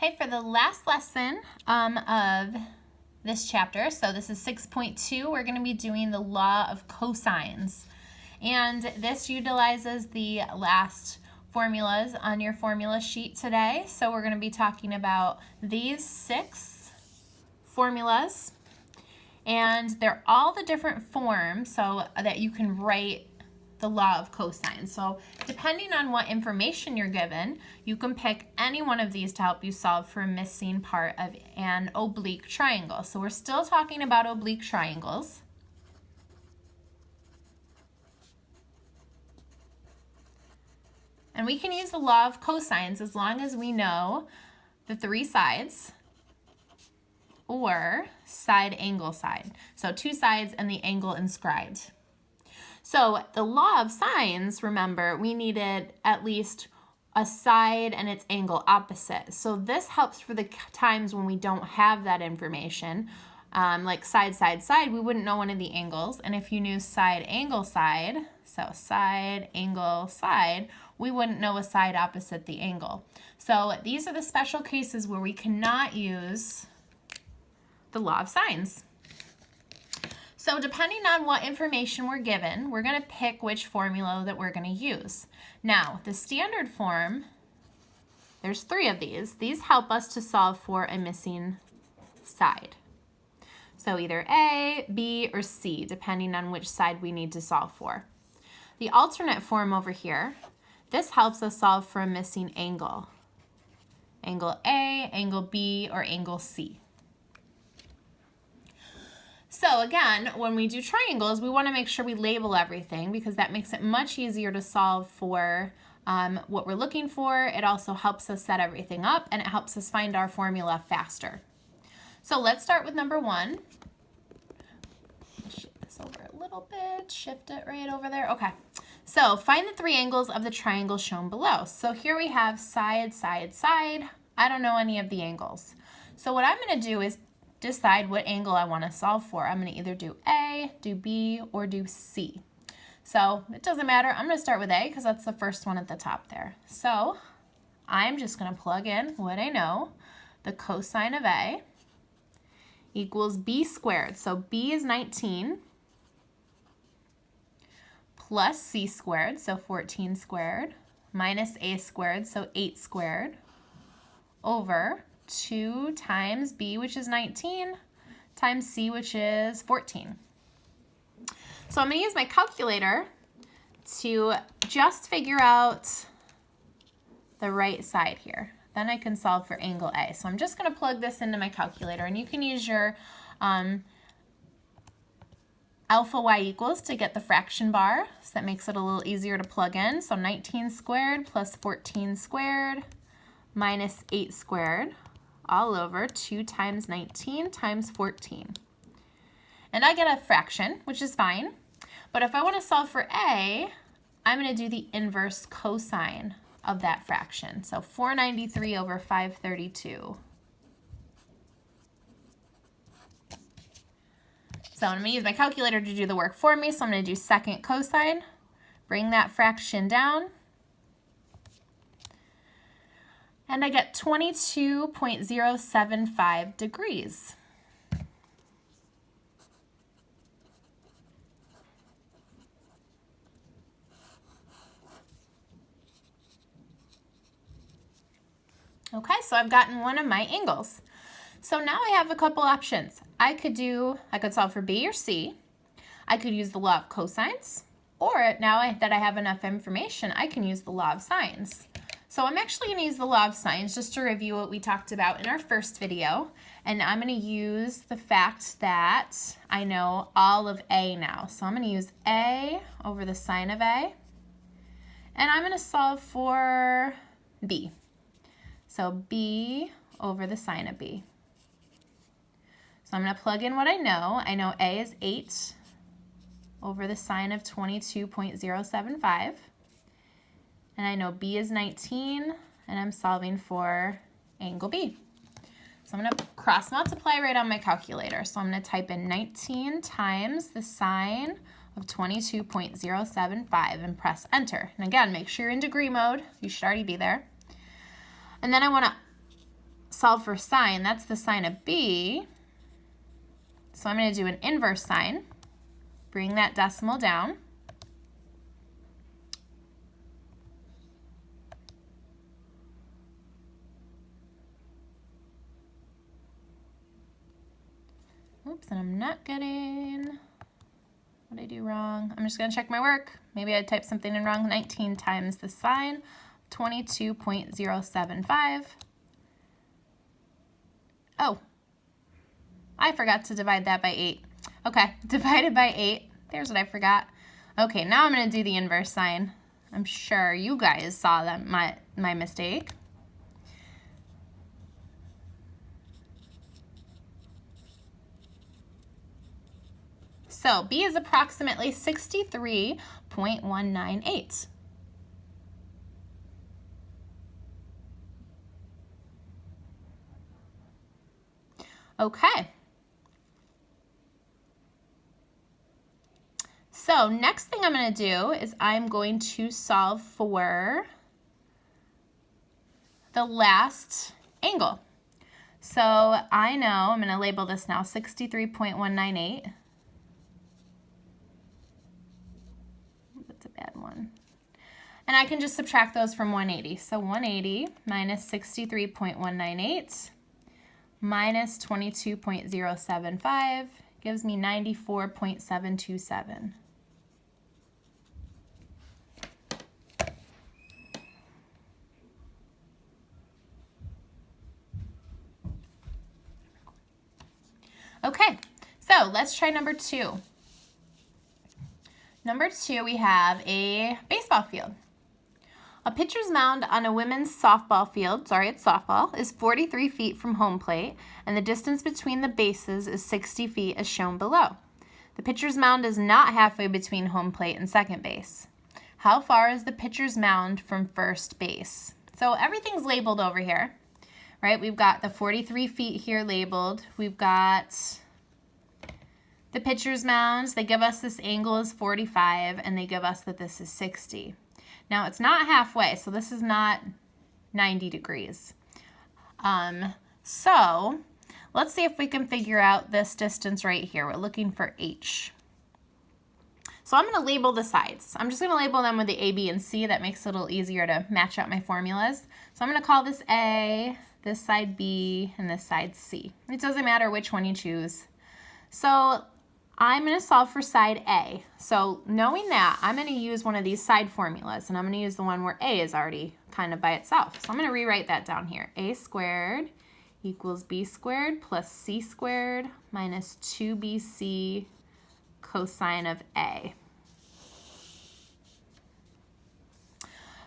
Okay, for the last lesson of this chapter, so this is 6.2, we're going to be doing the law of cosines. And this utilizes the last formulas on your formula sheet today. So we're going to be talking about these 6 formulas. And they're all the different forms so that you can write the law of cosines. So depending on what information you're given, you can pick any one of these to help you solve for a missing part of an oblique triangle. So we're still talking about oblique triangles. And we can use the law of cosines as long as we know the 3 sides or side angle side. So 2 sides and the angle inscribed. So the law of sines, remember, we needed at least a side and its angle opposite. So this helps for the times when we don't have that information. Like side, side, side, we wouldn't know one of the angles. And if you knew side, angle, side, so side, angle, side, we wouldn't know a side opposite the angle. So these are the special cases where we cannot use the law of sines. So depending on what information we're given, we're going to pick which formula that we're going to use. Now, the standard form, there's 3 of these. These help us to solve for a missing side. So either A, B, or C, depending on which side we need to solve for. The alternate form over here, this helps us solve for a missing angle. Angle A, angle B, or angle C. So again, when we do triangles, we want to make sure we label everything because that makes it much easier to solve for what we're looking for. It also helps us set everything up and it helps us find our formula faster. So let's start with number 1. Shift this over a little bit, shift it right over there. Okay, so find the 3 angles of the triangle shown below. So here we have side, side, side. I don't know any of the angles. So what I'm going to do is decide what angle I want to solve for. I'm going to either do A, do B, or do C. So it doesn't matter. I'm going to start with A because that's the first one at the top there. So I'm just going to plug in what I know. The cosine of A equals B squared. So B is 19 plus C squared, so 14 squared, minus A squared, so 8 squared, over 2 times B, which is 19, times C, which is 14. So I'm going to use my calculator to just figure out the right side here. Then I can solve for angle A. So I'm just going to plug this into my calculator, and you can use your alpha y equals to get the fraction bar, so that makes it a little easier to plug in. So 19 squared plus 14 squared minus 8 squared, all over 2 times 19 times 14. And I get a fraction, which is fine. But if I want to solve for A, I'm going to do the inverse cosine of that fraction. So 493 over 532. So I'm going to use my calculator to do the work for me. So I'm going to do second cosine, bring that fraction down, and I get 22.075 degrees. Okay, so I've gotten one of my angles. So now I have a couple options. I could solve for B or C. I could use the law of cosines, or now that I have enough information, I can use the law of sines. So I'm actually going to use the law of sines just to review what we talked about in our first video. And I'm going to use the fact that I know all of A now. So I'm going to use A over the sine of A. And I'm going to solve for B. So B over the sine of B. So I'm going to plug in what I know. I know A is 8 over the sine of 22.075. And I know B is 19, and I'm solving for angle B. So I'm going to cross multiply right on my calculator. So I'm going to type in 19 times the sine of 22.075 and press enter. And again, make sure you're in degree mode. You should already be there. And then I want to solve for sine, that's the sine of b. So I'm going to do an inverse sine. Bring that decimal down. Oops, and I'm not getting, what did I do wrong? I'm just going to check my work. Maybe I typed something in wrong. 19 times the sine, 22.075. Oh, I forgot to divide that by 8. Okay, divided by 8. There's what I forgot. Okay, now I'm going to do the inverse sine. I'm sure you guys saw that my mistake. So B is approximately 63.198. Okay. So next thing I'm going to do is I'm going to solve for the last angle. So I know, I'm going to label this now 63.198. That's a bad one. And I can just subtract those from 180. So 180 minus 63.198 minus 22.075 gives me 94.727. Okay, so let's try number 2. Number 2, we have a baseball field. A pitcher's mound on a women's softball field, it's softball, is 43 feet from home plate, and the distance between the bases is 60 feet as shown below. The pitcher's mound is not halfway between home plate and second base. How far is the pitcher's mound from first base? So everything's labeled over here, right? We've got the 43 feet here labeled. We've got the pitcher's mound. They give us this angle is 45, and they give us that this is 60. Now, it's not halfway, so this is not 90 degrees. So let's see if we can figure out this distance right here. We're looking for H. So I'm going to label the sides. I'm just going to label them with the A, B, and C. That makes it a little easier to match up my formulas. So I'm going to call this A, this side B, and this side C. It doesn't matter which one you choose. So I'm going to solve for side A. So knowing that, I'm going to use one of these side formulas, and I'm going to use the one where A is already kind of by itself. So I'm going to rewrite that down here. A squared equals B squared plus C squared minus 2BC cosine of A.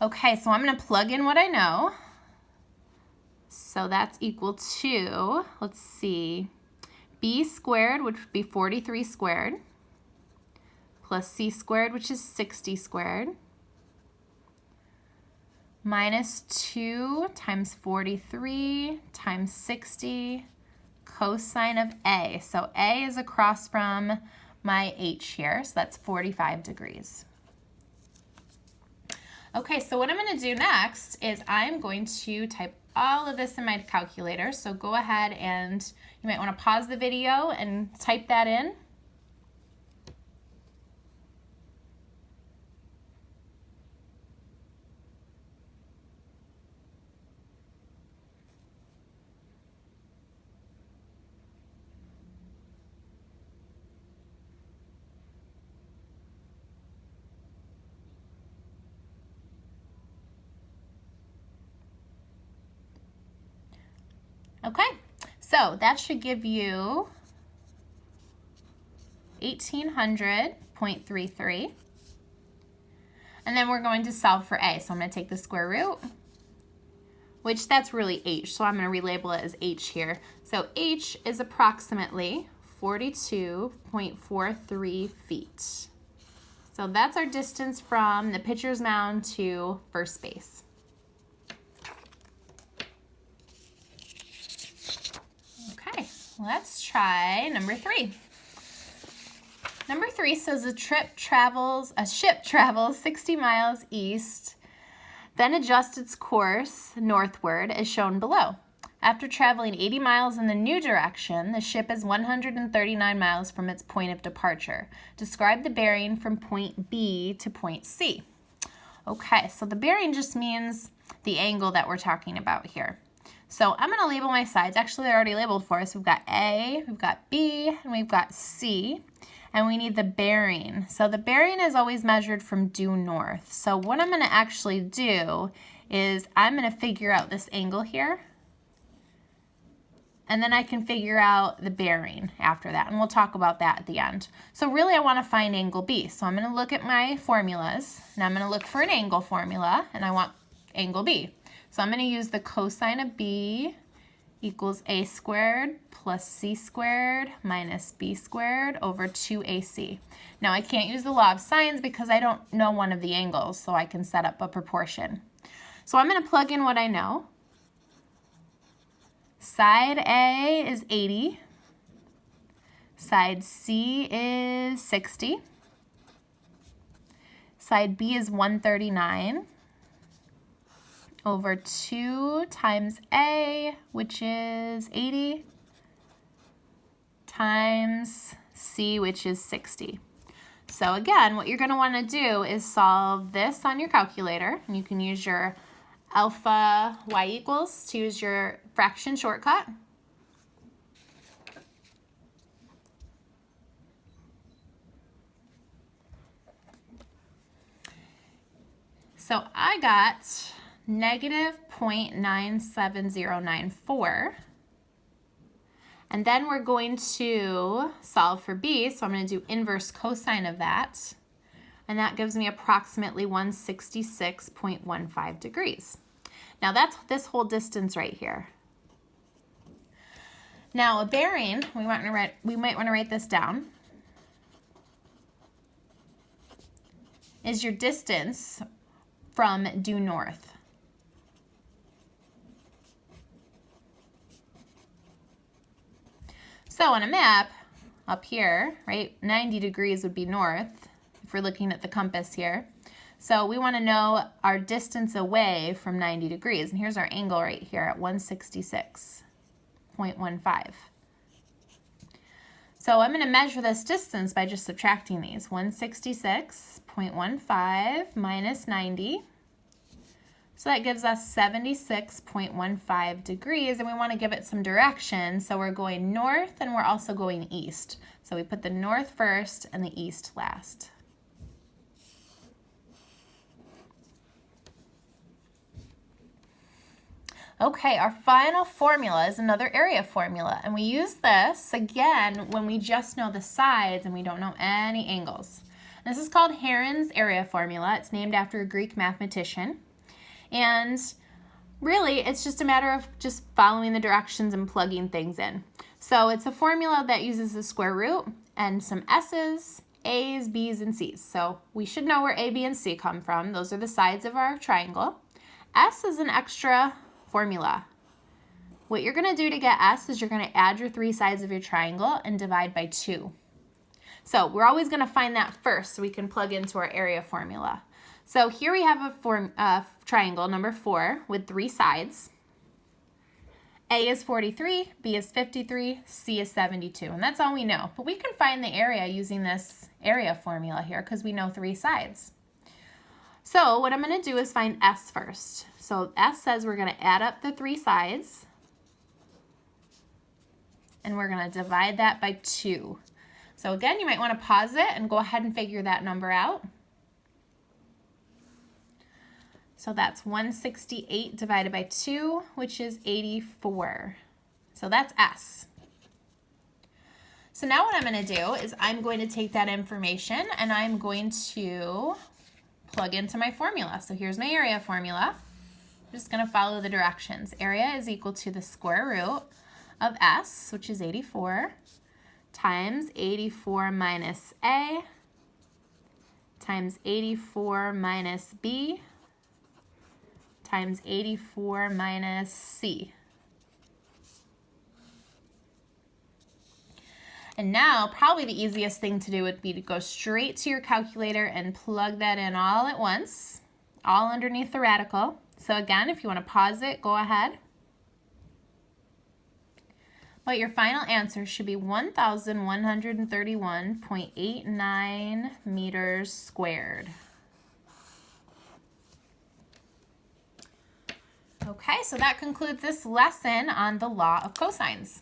Okay, so I'm going to plug in what I know. So that's equal to, let's see, B squared, which would be 43 squared, plus C squared, which is 60 squared, minus 2 times 43 times 60 cosine of A. So A is across from my H here, so that's 45 degrees. Okay, so what I'm going to do next is I'm going to type all of this in my calculator. So go ahead and you might want to pause the video and type that in. Okay, so that should give you 1800.33. And then we're going to solve for A. So I'm going to take the square root, which that's really H. So I'm going to relabel it as H here. So H is approximately 42.43 feet. So that's our distance from the pitcher's mound to first base. Okay, let's try number 3. Number 3 says a ship travels 60 miles east, then adjusts its course northward as shown below. After traveling 80 miles in the new direction, the ship is 139 miles from its point of departure. Describe the bearing from point B to point C. Okay, so the bearing just means the angle that we're talking about here. So I'm going to label my sides. Actually, they're already labeled for us. We've got A, we've got B, and we've got C. And we need the bearing. So the bearing is always measured from due north. So what I'm going to actually do is I'm going to figure out this angle here. And then I can figure out the bearing after that, and we'll talk about that at the end. So really I want to find angle B. So I'm going to look at my formulas, and I'm going to look for an angle formula, and I want angle B. So I'm going to use the cosine of B equals A squared plus C squared minus B squared over 2AC. Now I can't use the law of sines because I don't know one of the angles, so I can set up a proportion. So I'm going to plug in what I know. Side A is 80, side C is 60, side B is 139 over 2 times A, which is 80, times C, which is 60. So again, what you're going to want to do is solve this on your calculator, and you can use your alpha y equals to use your fraction shortcut. So I got negative 0.97094. And then we're going to solve for B, so I'm going to do inverse cosine of that. And that gives me approximately 166.15 degrees. Now that's this whole distance right here. Now a bearing, we might want to write this down, is your distance from due north. So on a map, up here, right, 90 degrees would be north, if we're looking at the compass here. So we want to know our distance away from 90 degrees. And here's our angle right here at 166.15. So I'm going to measure this distance by just subtracting these. 166.15 minus 90. So that gives us 76.15 degrees, and we want to give it some direction. So we're going north and we're also going east. So we put the north first and the east last. Okay, our final formula is another area formula, and we use this again when we just know the sides and we don't know any angles. This is called Heron's area formula. It's named after a Greek mathematician, and really it's just a matter of just following the directions and plugging things in. So it's a formula that uses the square root and some S's, A's, B's, and C's. So we should know where A, B, and C come from. Those are the sides of our triangle. S is an extra formula. What you're going to do to get S is you're going to add your three sides of your triangle and divide by 2. So we're always going to find that first so we can plug into our area formula. So here we have a triangle, number 4, with 3 sides. A is 43, B is 53, C is 72, and that's all we know. But we can find the area using this area formula here because we know 3 sides. So what I'm going to do is find S first. So S says we're going to add up the 3 sides, and we're going to divide that by 2. So again, you might want to pause it and go ahead and figure that number out. So that's 168 divided by 2, which is 84. So that's S. So now what I'm going to do is I'm going to take that information and I'm going to plug into my formula. So here's my area formula. I'm just going to follow the directions. Area is equal to the square root of S, which is 84, times 84 minus A, times 84 minus B, times 84 minus C. And now, probably the easiest thing to do would be to go straight to your calculator and plug that in all at once, all underneath the radical. So again, if you want to pause it, go ahead. But your final answer should be 1,131.89 meters squared. Okay, so that concludes this lesson on the law of cosines.